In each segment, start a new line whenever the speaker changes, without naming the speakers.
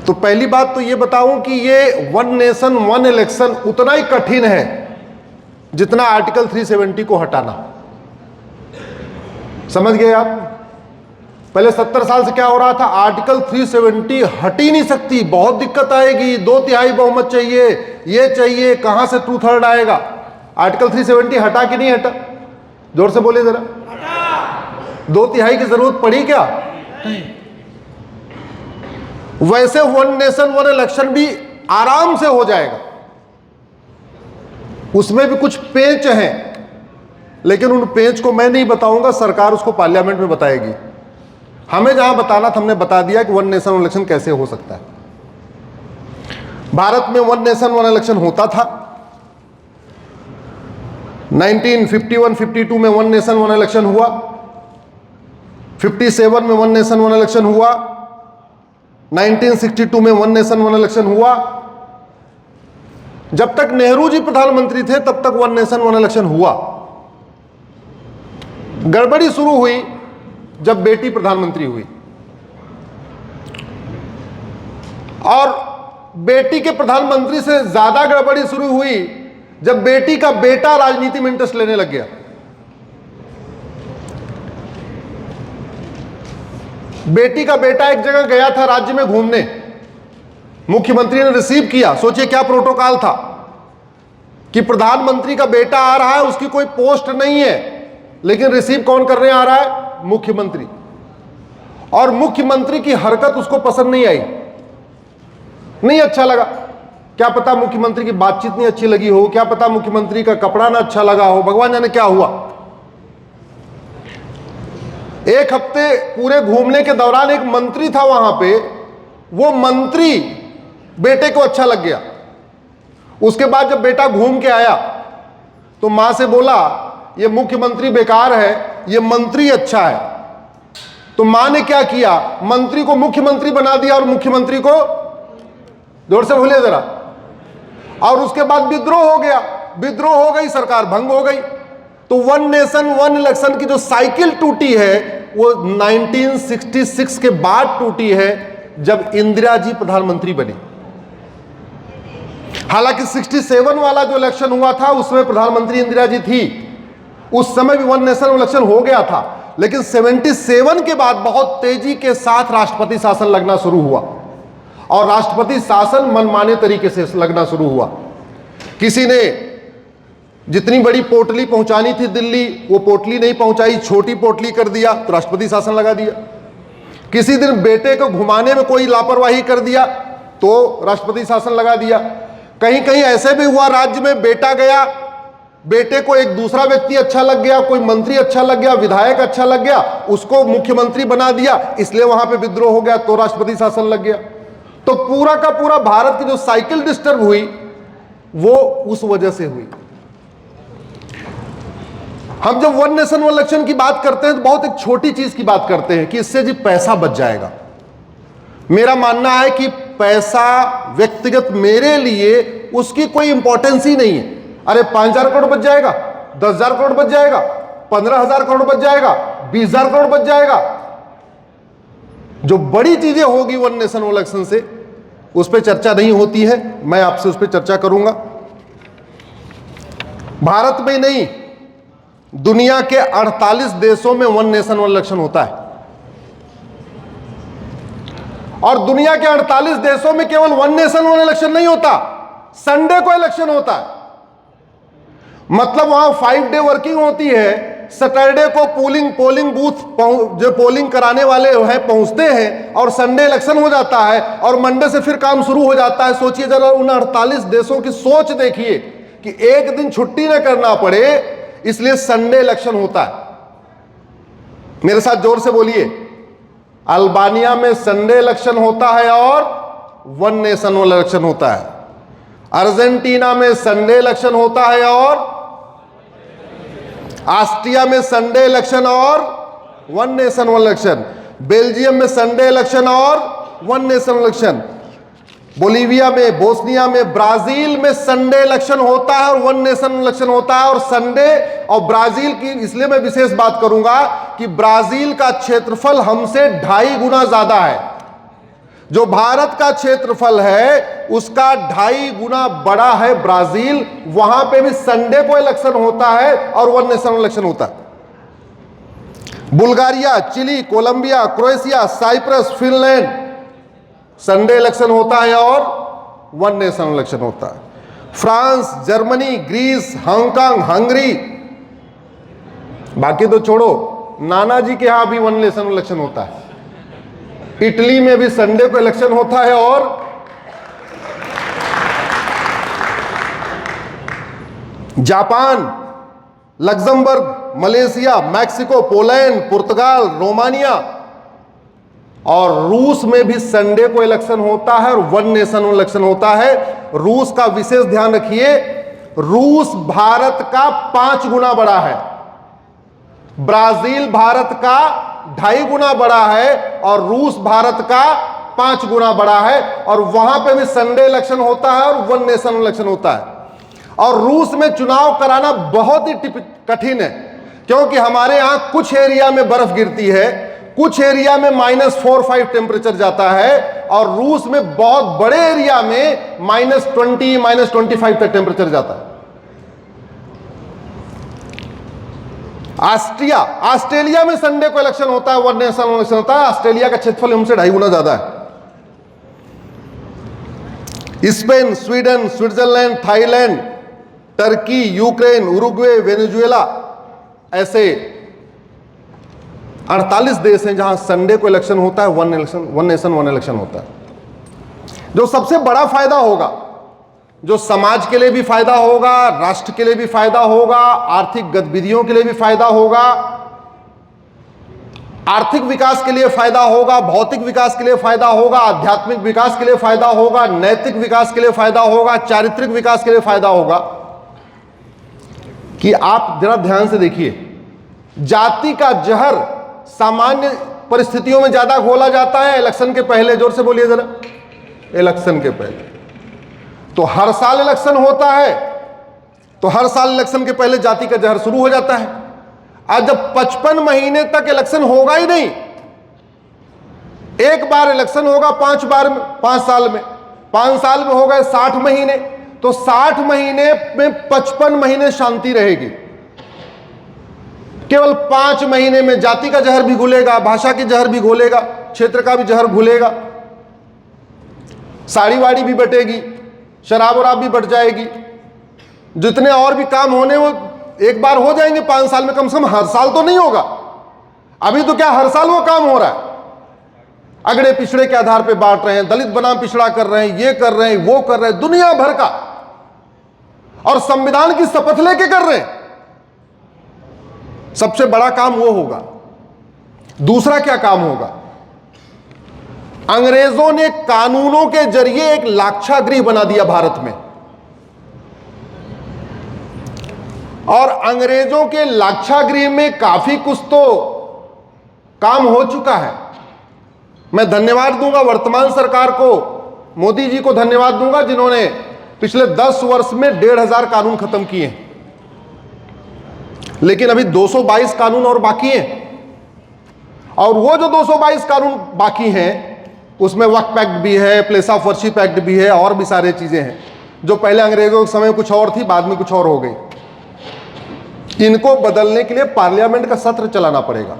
तो पहली बात तो ये बताऊं कि ये वन नेशन वन इलेक्शन उतना ही कठिन है जितना आर्टिकल 370 को हटाना। समझ गए आप? पहले 70 साल से क्या हो रहा था, आर्टिकल 370 हट ही नहीं सकती, बहुत दिक्कत आएगी, 2/3 बहुमत चाहिए, ये चाहिए, कहां से 2/3 आएगा। आर्टिकल 370 हटा कि नहीं हटा? जोर से बोलिए जरा। 2/3 की जरूरत पड़ी क्या? नहीं। वैसे वन नेशन वन इलेक्शन भी आराम से हो जाएगा, उसमें भी कुछ पेच हैं, लेकिन उन पेच को मैं नहीं बताऊंगा, सरकार उसको पार्लियामेंट में बताएगी। हमें जहां बताना था हमने बता दिया कि वन नेशन वन इलेक्शन कैसे हो सकता है। भारत में वन नेशन वन इलेक्शन होता था। 1951-52 में वन नेशन वन इलेक्शन हुआ, 57 में वन नेशन वन इलेक्शन हुआ, 1962 में वन नेशन वन इलेक्शन हुआ। जब तक नेहरू जी प्रधानमंत्री थे तब तक वन नेशन वन इलेक्शन हुआ। गड़बड़ी शुरू हुई जब बेटी प्रधानमंत्री हुई, और बेटी के प्रधानमंत्री से ज्यादा गड़बड़ी शुरू हुई जब बेटी का बेटा राजनीति में इंटरेस्ट लेने लग गया। बेटी का बेटा एक जगह गया था राज्य में घूमने, मुख्यमंत्री ने रिसीव किया। सोचिए क्या प्रोटोकॉल था कि प्रधानमंत्री का बेटा आ रहा है, उसकी कोई पोस्ट नहीं है, लेकिन रिसीव कौन करने आ रहा है? मुख्यमंत्री। और मुख्यमंत्री की हरकत उसको पसंद नहीं आई, नहीं अच्छा लगा। क्या पता मुख्यमंत्री की बातचीत नहीं अच्छी लगी हो, क्या पता मुख्यमंत्री का कपड़ा ना अच्छा लगा हो, भगवान जाने क्या हुआ। एक हफ्ते पूरे घूमने के दौरान एक मंत्री था वहां पे, वो मंत्री बेटे को अच्छा लग गया। उसके बाद जब बेटा घूम के आया तो मां से बोला ये मुख्यमंत्री बेकार है, ये मंत्री अच्छा है। तो मां ने क्या किया, मंत्री को मुख्यमंत्री बना दिया और मुख्यमंत्री को, जोर से बोलिए जरा, और उसके बाद विद्रोह हो गया, विद्रोह हो गई, सरकार भंग हो गई। तो वन नेशन वन इलेक्शन की जो साइकिल टूटी है वो 1966 के बाद टूटी है, जब इंदिरा जी प्रधानमंत्री बनी। हालांकि 67 वाला जो इलेक्शन हुआ था उसमें प्रधानमंत्री इंदिरा जी थी, उस समय भी वन नेशन इलेक्शन हो गया था। लेकिन 77 के बाद बहुत तेजी के साथ राष्ट्रपति शासन लगना शुरू हुआ, और राष्ट्रपति शासन मनमाने तरीके से लगना शुरू हुआ। किसी ने जितनी बड़ी पोटली पहुंचानी थी दिल्ली, वो पोटली नहीं पहुंचाई, छोटी पोटली कर दिया तो राष्ट्रपति शासन लगा दिया। किसी दिन बेटे को घुमाने में कोई लापरवाही कर दिया तो राष्ट्रपति शासन लगा दिया। कहीं कहीं ऐसे भी हुआ राज्य में, बेटा गया, बेटे को एक दूसरा व्यक्ति अच्छा लग गया, कोई मंत्री अच्छा लग गया, विधायक अच्छा लग गया, उसको मुख्यमंत्री बना दिया, इसलिए वहां पे विद्रोह हो गया तो राष्ट्रपति शासन लग गया। तो पूरा का पूरा भारत की जो साइकिल डिस्टर्ब हुई वो उस वजह से हुई। हम जब वन नेशन वन इलेक्शन की बात करते हैं तो बहुत एक छोटी चीज की बात करते हैं कि इससे जी पैसा बच जाएगा। मेरा मानना है कि पैसा व्यक्तिगत मेरे लिए उसकी कोई इंपॉर्टेंस ही नहीं है। अरे 5,000 करोड़ बच जाएगा, 10,000 करोड़ बच जाएगा, 15,000 करोड़ बच जाएगा, 20,000 करोड़ बच जाएगा। जो बड़ी चीजें होगी वन नेशन वन इलेक्शन से, उस पर चर्चा नहीं होती है, मैं आपसे उस पर चर्चा करूंगा। भारत में नहीं, दुनिया के 48 देशों में वन नेशन वन इलेक्शन होता है, और दुनिया के 48 देशों में केवल वन नेशन वन इलेक्शन नहीं होता, संडे को इलेक्शन होता है। मतलब वहां 5 डे वर्किंग होती है, सैटरडे को पोलिंग बूथ जो पोलिंग कराने वाले हैं पहुंचते हैं, और संडे इलेक्शन हो जाता है, और मंडे से फिर काम शुरू हो जाता है। सोचिए जरा उन 48 देशों की सोच देखिए कि एक दिन छुट्टी न करना पड़े, इसलिए संडे इलेक्शन होता है। मेरे साथ जोर से बोलिए, अल्बानिया में संडे इलेक्शन होता है और वन नेशन वन इलेक्शन होता है। अर्जेंटीना में संडे इलेक्शन होता है और ऑस्ट्रिया में संडे इलेक्शन और one nation one election. Belgium में संडे इलेक्शन और वन नेशन इलेक्शन। बोलीविया में, बोस्निया में, ब्राजील में संडे इलेक्शन होता है और वन नेशन इलेक्शन होता है। और संडे और ब्राजील की इसलिए मैं विशेष बात करूंगा कि ब्राजील का क्षेत्रफल हमसे 2.5 गुना ज्यादा है। जो भारत का क्षेत्रफल है उसका 2.5 गुना बड़ा है ब्राजील। वहां पे भी संडे को इलेक्शन होता है और वन नेशन इलेक्शन होता है। Bulgaria, Chile, Colombia, Croatia, Cyprus, Finland Sunday election होता है और वन नेशन इलेक्शन होता है। France, Germany, Greece, Hong Kong, Hungary, बाकी तो छोड़ो, नाना जी के यहां भी वन नेशन इलेक्शन होता है। इटली में भी संडे को इलेक्शन होता है और Japan, Luxembourg, Malaysia, Mexico, Poland, पुर्तगाल, रोमानिया और रूस में भी संडे को इलेक्शन होता है और वन नेशन इलेक्शन होता है। रूस का विशेष ध्यान रखिए, रूस भारत का 5 गुना बड़ा है, ब्राजील भारत का 2.5 गुना बड़ा है और रूस भारत का 5 गुना बड़ा है। और वहां पे भी संडे इलेक्शन होता है और वन नेशन इलेक्शन होता है। और रूस में चुनाव कराना बहुत ही कठिन है, क्योंकि हमारे यहां कुछ एरिया में बर्फ गिरती है, कुछ एरिया में -4-5 टेम्परेचर जाता है और रूस में बहुत बड़े एरिया में -20, -25 तक टेम्परेचर जाता है। ऑस्ट्रेलिया में संडे को इलेक्शन होता है, वन नेशन इलेक्शन होता है। ऑस्ट्रेलिया का क्षेत्रफल हमसे 2.5 गुना ज्यादा है। Spain, Sweden, Switzerland, Thailand, Turkey, Ukraine, Uruguay, Venezuela, ऐसे 48 देश हैं जहां संडे को इलेक्शन होता है, वन नेशन वन इलेक्शन होता है। जो सबसे बड़ा फायदा होगा, जो समाज के लिए भी फायदा होगा, राष्ट्र के लिए भी फायदा होगा, आर्थिक गतिविधियों के लिए भी फायदा होगा, आर्थिक विकास के लिए फायदा होगा, भौतिक विकास के लिए फायदा होगा, आध्यात्मिक विकास के लिए फायदा होगा, नैतिक विकास के लिए फायदा होगा, चारित्रिक विकास के लिए फायदा होगा, कि आप जरा ध्यान से देखिए, जाति का जहर सामान्य परिस्थितियों में ज्यादा घोला जाता है इलेक्शन के पहले। जोर से बोलिए जरा, इलेक्शन के पहले। तो हर साल इलेक्शन होता है, तो हर साल इलेक्शन के पहले जाति का जहर शुरू हो जाता है। आज जब 55 महीने तक इलेक्शन होगा ही नहीं, एक बार इलेक्शन होगा 5 साल में, 5 साल में हो गए 60 महीने, तो 60 महीने में 55 महीने शांति रहेगी। केवल 5 महीने में जाति का जहर भी घुलेगा, भाषा की जहर भी घुलेगा, क्षेत्र का भी जहर घुलेगा, साड़ी वाड़ी भी बटेगी, शराब वराब भी बट जाएगी, जितने और भी काम होने वो एक बार हो जाएंगे 5 साल में, कम से कम हर साल तो नहीं होगा। अभी तो क्या हर साल वो काम हो रहा है, अगड़े पिछड़े के आधार पे बांट रहे हैं, दलित बनाम पिछड़ा कर रहे हैं, ये कर रहे हैं, वो कर रहे हैं, दुनिया भर का, और संविधान की शपथ लेके कर रहे हैं। सबसे बड़ा काम वो होगा। दूसरा क्या काम होगा, अंग्रेजों ने कानूनों के जरिए एक लाक्षागृह बना दिया भारत में, और अंग्रेजों के लाक्षागृह में काफी कुछ तो काम हो चुका है। मैं धन्यवाद दूंगा वर्तमान सरकार को, मोदी जी को धन्यवाद दूंगा, जिन्होंने पिछले 10 वर्ष में 1500 कानून खत्म किए हैं, लेकिन अभी 222 कानून और बाकी हैं। और वो जो 222 कानून बाकी हैं उसमें वक्फ एक्ट भी है, प्लेस ऑफ वर्शिप एक्ट भी है, और भी सारे चीजें हैं जो पहले अंग्रेजों के समय कुछ और थी, बाद में कुछ और हो गई। इनको बदलने के लिए पार्लियामेंट का सत्र चलाना पड़ेगा।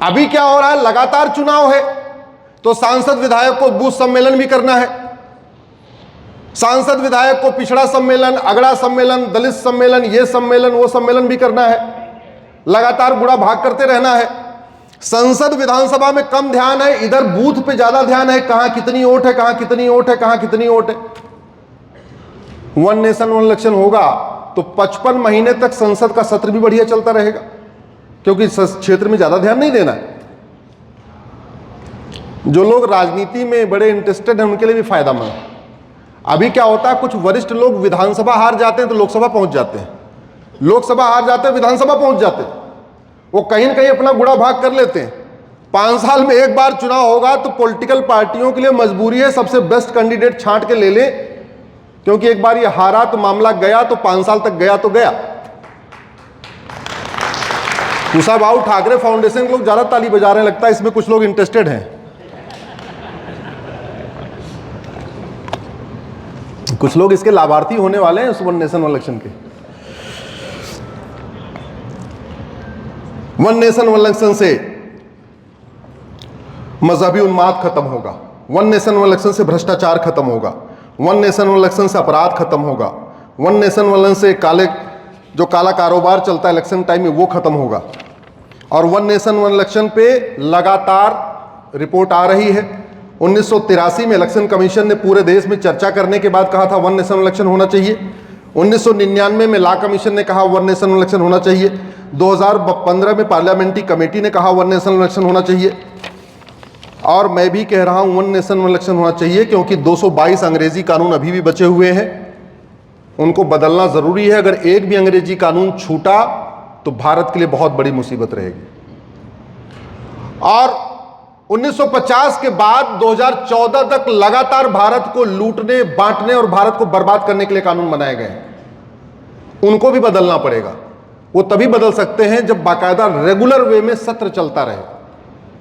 अभी क्या हो रहा है, लगातार चुनाव है, तो सांसद विधायक को बूथ सम्मेलन भी करना है, सांसद विधायक को पिछड़ा सम्मेलन, अगड़ा सम्मेलन, दलित सम्मेलन, ये सम्मेलन, वो सम्मेलन भी करना है, लगातार बुरा भाग करते रहना है। संसद विधानसभा में कम ध्यान है, इधर बूथ पे ज्यादा ध्यान है, कहां कितनी वोट है, कहां कितनी वोट है, कहां कितनी वोट है। वन नेशन वन इलेक्शन होगा तो 55 महीने तक संसद का सत्र भी बढ़िया चलता रहेगा, क्योंकि इस क्षेत्र में ज्यादा ध्यान नहीं देना है। जो लोग राजनीति में बड़े इंटरेस्टेड हैं उनके लिए भी फायदामंद है। अभी क्या होता है, कुछ वरिष्ठ लोग विधानसभा हार जाते हैं तो लोकसभा पहुंच जाते हैं, लोकसभा हार जाते हैं विधानसभा पहुंच जाते हैं, वो कहीं न कहीं अपना बुरा भाग कर लेते हैं। 5 साल में एक बार चुनाव होगा तो पॉलिटिकल पार्टियों के लिए मजबूरी है सबसे बेस्ट कैंडिडेट छांट के ले ले, क्योंकि एक बार ये हारा तो मामला गया, तो 5 साल तक गया तो गया। कुशाभाऊ ठाकरे फाउंडेशन के लोग ज्यादा ताली बजा रहे हैं, लगता है इसमें कुछ लोग इंटरेस्टेड हैं। कुछ लोग इसके लाभार्थी होने वाले हैं उस वन नेशन वन इलेक्शन के। वन नेशन वन इलेक्शन से मजहबी उन्माद खत्म होगा, वन नेशन वन इलेक्शन से भ्रष्टाचार खत्म होगा, वन नेशन वन इलेक्शन से अपराध खत्म होगा, वन नेशन वन इलेक्शन से काला कारोबार चलता है इलेक्शन टाइम में वो खत्म होगा। और वन नेशन वन इलेक्शन पे लगातार रिपोर्ट आ रही है। 1983 में इलेक्शन कमीशन ने पूरे देश में चर्चा करने के बाद कहा था वन नेशन वन इलेक्शन होना चाहिए। 1999 में लॉ कमीशन ने कहा वन नेशन वन इलेक्शन होना चाहिए। 2015 में पार्लियामेंट्री कमेटी ने कहा वन नेशन वन इलेक्शन होना चाहिए। और मैं भी कह रहा हूं वन नेशन वन इलेक्शन होना चाहिए, क्योंकि 222 अंग्रेजी कानून अभी भी बचे हुए हैं, उनको बदलना जरूरी है। अगर एक भी अंग्रेजी कानून छूटा तो भारत के लिए बहुत बड़ी मुसीबत रहेगी। और 1950 के बाद 2014 तक लगातार भारत को लूटने, बांटने और भारत को बर्बाद करने के लिए कानून बनाए गए हैं, उनको भी बदलना पड़ेगा। वो तभी बदल सकते हैं जब बाकायदा रेगुलर वे में सत्र चलता रहे,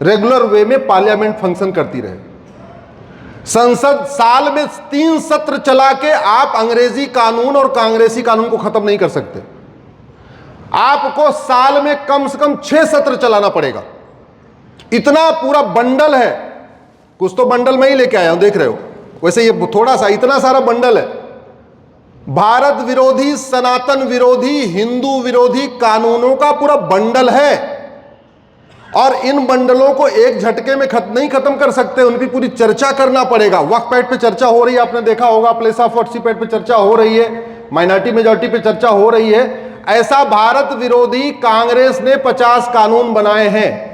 रेगुलर वे में पार्लियामेंट फंक्शन करती रहे। संसद साल में 3 सत्र चला के आप अंग्रेजी कानून और कांग्रेसी कानून को खत्म नहीं कर सकते। आपको साल में कम से कम 6 सत्र चलाना पड़ेगा। इतना पूरा बंडल है, कुछ तो बंडल मैं ही लेके आया हूं, देख रहे हो, वैसे ये थोड़ा सा, इतना सारा बंडल है। भारत विरोधी, सनातन विरोधी, हिंदू विरोधी कानूनों का पूरा बंडल है। और इन बंडलों को एक झटके में नहीं खत्म कर सकते, उनकी पूरी चर्चा करना पड़ेगा। वक्फ पैट पे चर्चा हो रही है, आपने देखा होगा, प्लेस ऑफ वर्शिप पैट पे चर्चा हो रही है, माइनॉरिटी मेजॉरिटी पे चर्चा हो रही है। ऐसा भारत विरोधी कांग्रेस ने 50 कानून बनाए हैं।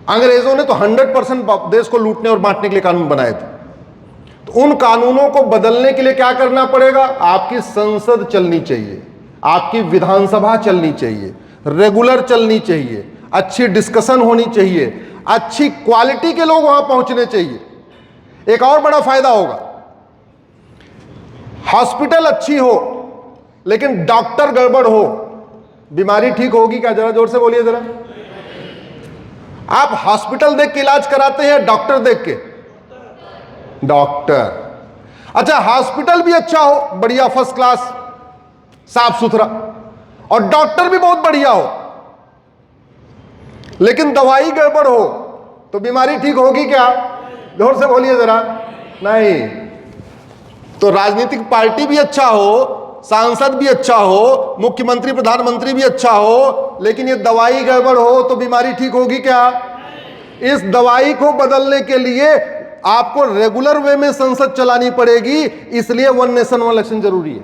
अंग्रेजों ने तो 100% देश को लूटने और बांटने के लिए कानून बनाए थे। तो उन कानूनों को बदलने के लिए क्या करना पड़ेगा? आपकी संसद चलनी चाहिए, आपकी विधानसभा चलनी चाहिए, रेगुलर चलनी चाहिए, अच्छी डिस्कशन होनी चाहिए, अच्छी क्वालिटी के लोग वहां पहुंचने चाहिए। एक और बड़ा फायदा होगा, हॉस्पिटल अच्छी हो लेकिन डॉक्टर गड़बड़ हो, बीमारी ठीक होगी क्या? जरा जोर से बोलिए जरा। आप हॉस्पिटल देख के इलाज कराते हैं, डॉक्टर देख के? डॉक्टर। अच्छा, हॉस्पिटल भी अच्छा हो, बढ़िया फर्स्ट क्लास, साफ सुथरा, और डॉक्टर भी बहुत बढ़िया हो, लेकिन दवाई गड़बड़ हो तो बीमारी ठीक होगी क्या? जोर से बोलिए जरा। नहीं। तो राजनीतिक पार्टी भी अच्छा हो, सांसद भी अच्छा हो, मुख्यमंत्री प्रधानमंत्री भी अच्छा हो, लेकिन ये दवाई गड़बड़ हो तो बीमारी ठीक होगी क्या? इस दवाई को बदलने के लिए आपको रेगुलर वे में संसद चलानी पड़ेगी, इसलिए वन नेशन वन इलेक्शन जरूरी है।